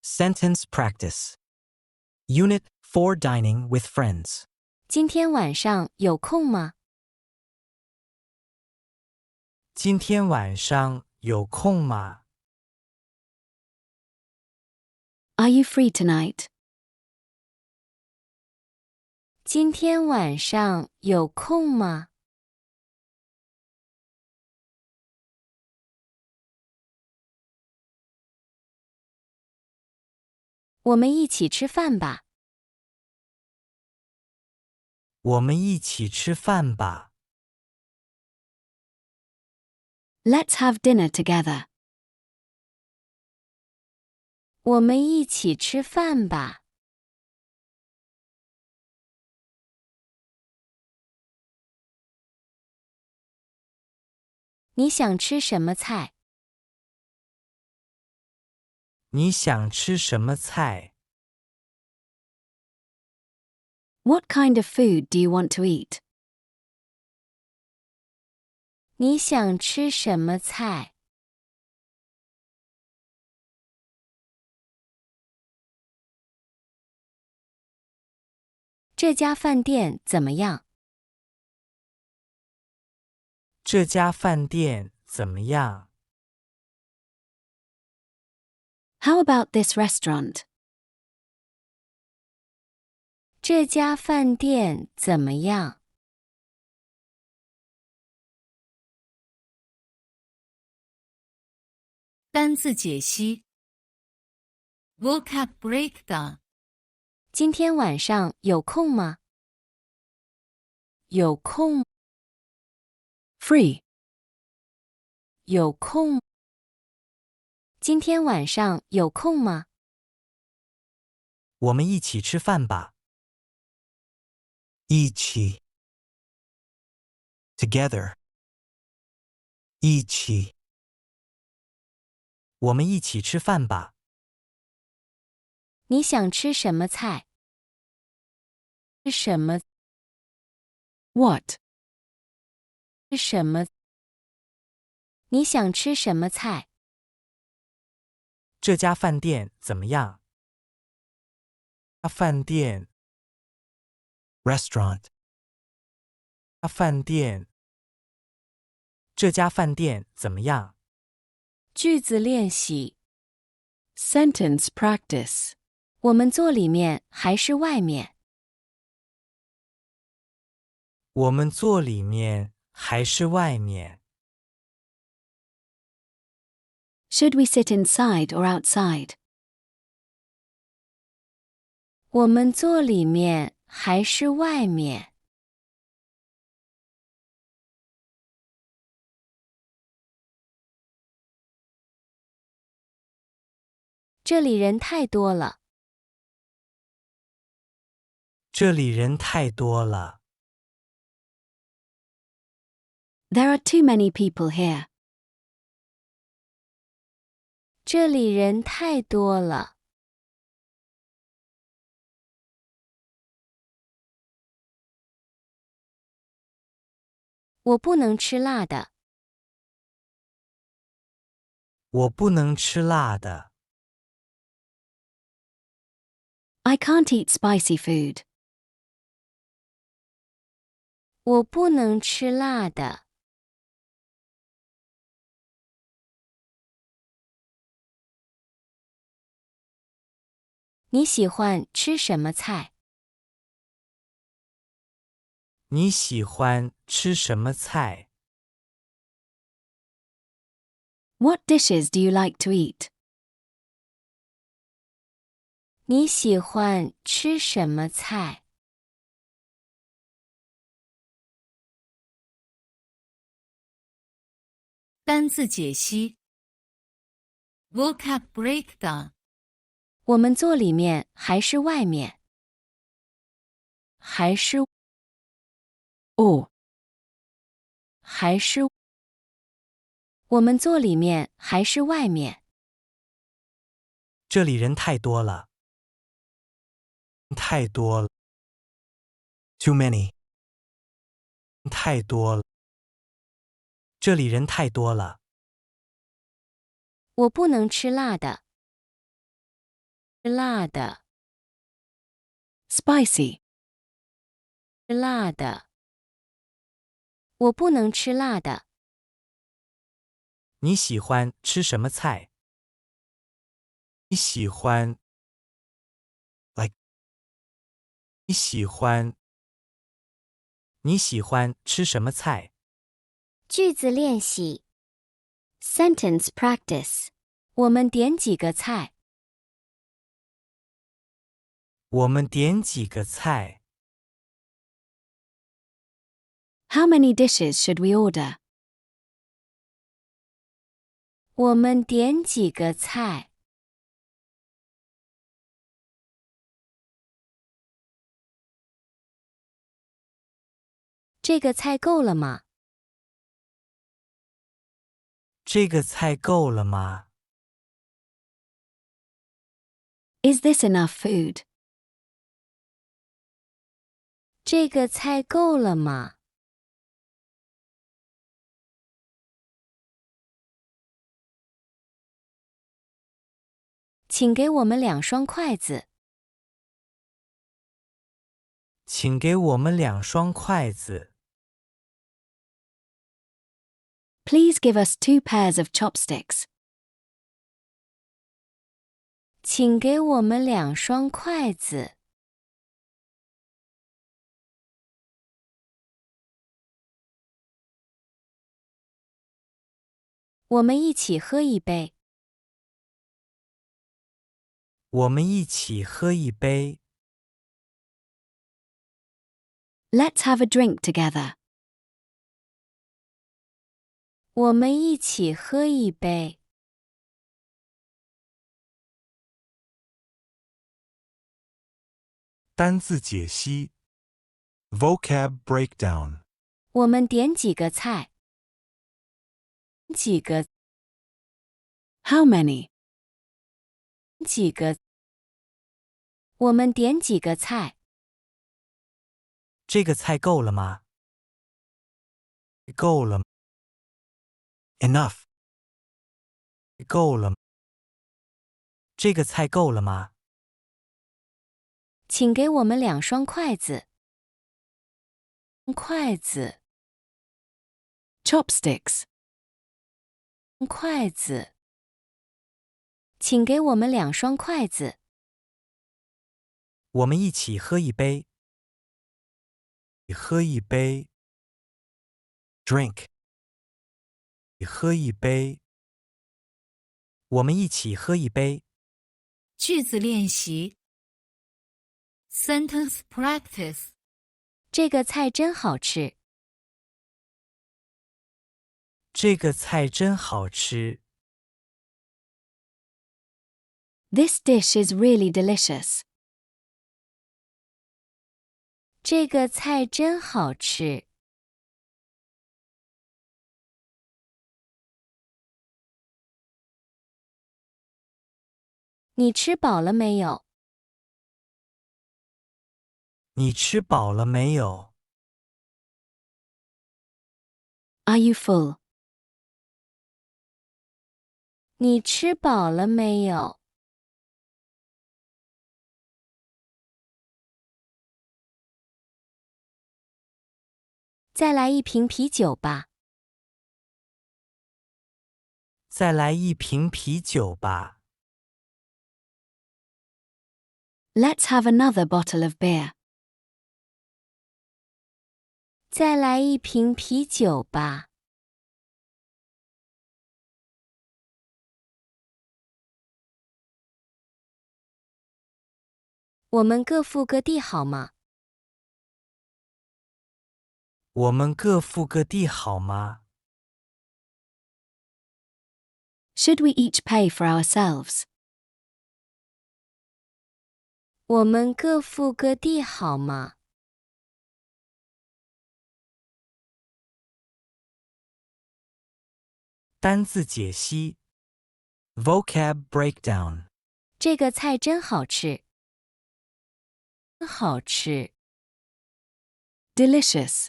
Sentence practice. Unit 4 Dining with friends. 今天晚上有空吗？今天晚上有空吗？ Are you free tonight? 今天晚上有空吗？我们一起吃饭吧。我们一起吃饭吧。Let's have dinner together. 我们一起吃饭吧。你想吃什么菜？你想吃什么菜？ What kind of food do you want to eat? 你想吃什么菜？这家饭店怎么样？这家饭店怎么样？ How about this restaurant? 这家饭店怎么样？单字解析 Vocab Breakdown 今天晚上有空吗？有空， Free. 有空。今天晚上有空吗？我们一起吃饭吧。一起 Together 一起我们一起吃饭吧。你想吃什么菜？吃什么？ What? 吃什么？你想吃什么菜？这家饭店怎么样？饭店 Restaurant 饭店这家饭店怎么样？句子练习。 Sentence practice. 我们坐里面还是外面？我们坐里面还是外面？ Should we sit inside or outside? 我们坐里面还是外面？这里人太多了。这里人太多了。There are too many people here. 这里人太多了。我不能吃辣的。我不能吃辣的。I can't eat spicy food. 我不能吃辣的。你喜欢吃什么菜？你喜欢吃什么菜？ What dishes do you like to eat? 你喜欢吃什么菜？单字解析 Vocab Breakdown 我们坐里面还是外面？还是 Or. 还是？我们坐里面还是外面？这里人太多了。太多了。Too many 太多了。这里人太多了。我不能吃辣的。辣的， spicy, 辣的。我不能吃辣的。你喜欢吃什么菜？你喜欢 like 你喜欢吃什么菜？句子练习， sentence practice. 我们点几个菜？我们点几个菜？ How many dishes should we order? 我们点几个菜？这个菜够了吗？这个菜够了吗？ Is this enough food? 这个菜够了吗？请给我们2双筷子。请给我们2双筷子。Please give us 2 pairs of chopsticks. 请给我们2双筷子。我们一起喝一杯。我们一起喝一杯。Let's have a drink together. 我们一起喝一杯。单字解析 Vocab Breakdown 我们点几个菜？几个？ How many? 几个？我们点几个菜？这个菜够了吗？够了。Enough。够了。这个菜够了吗？请给我们2双筷子。筷子。Chopsticks. 筷子。请给我们2双筷子。我们一起喝一杯。喝一杯。Drink。喝一杯。我们一起喝一杯。句子练习 Sentence practice 这个菜真好吃。这个菜真好吃。This dish is really delicious. 这个菜真好吃。你吃饱了没有？你吃饱了没有？ Are you full? 你吃饱了没有？再来一瓶啤酒吧。再来一瓶啤酒吧。Let's have another bottle of beer. 再来一瓶啤酒吧。我们各付个地好吗？我们各付个地好吗？ Should we each pay for ourselves? 我们各付个地好吗？单字解析 Vocab Breakdown 这个菜真好吃。好吃。Delicious.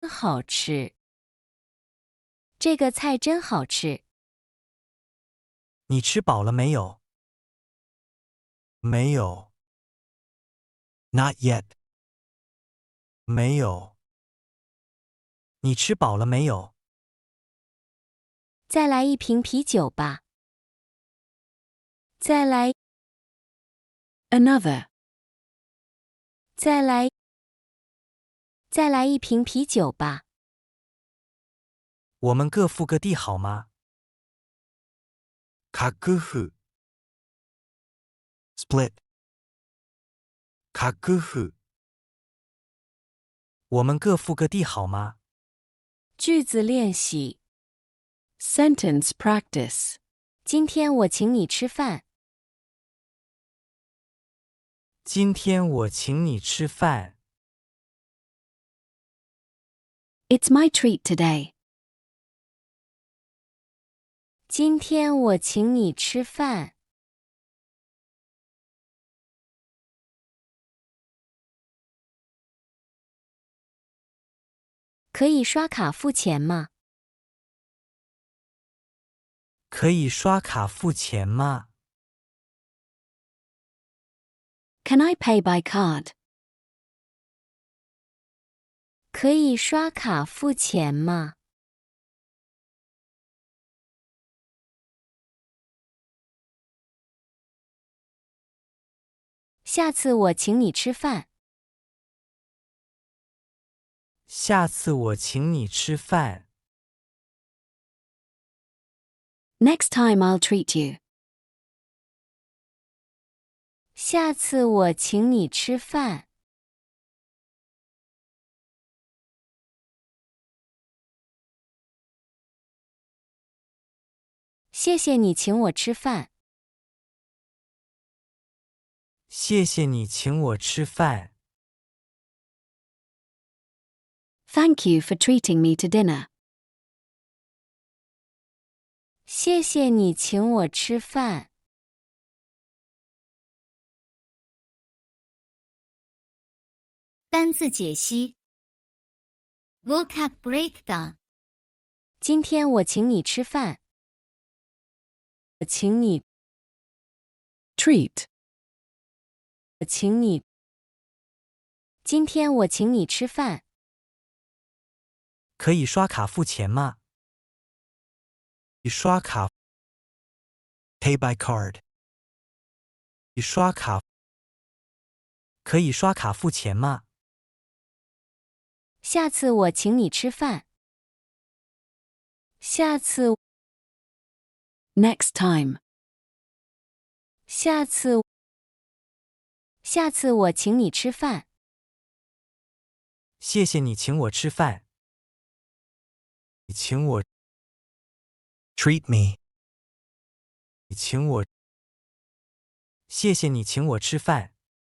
好吃。这个菜真好吃。你吃饱了没有？没有， Not yet. 没有。你吃饱了没有？再来一瓶啤酒吧。再来， Another. 再来，再来一瓶啤酒吧。我们各付个地好吗？各付 split. 各付我们各付个地好吗？句子练习。 Sentence practice. 今天我请你吃饭。今天我请你吃饭。It's my treat today. 今天我请你吃饭。可以刷卡付钱吗？可以刷卡付钱吗？ Can I pay by card? 可以刷卡付钱吗？下次我请你吃饭。下次我请你吃饭。Next time I'll treat you. 下次我请你吃饭。谢谢你请我吃饭。谢谢你请我吃饭。Thank you for treating me to dinner. 谢谢你请我吃饭。单字解析 Vocab breakdown 今天我请你吃饭。我请你， Treat. 我请你。今天我请你吃饭。可以刷卡付钱吗？刷卡 pay by card. 刷卡。可以刷卡付钱吗？下次我请你吃饭。下次， Next time. 下次，下次我请你吃饭。谢谢你请我吃饭。你请我， Treat me. 你请我。谢谢你请我吃饭。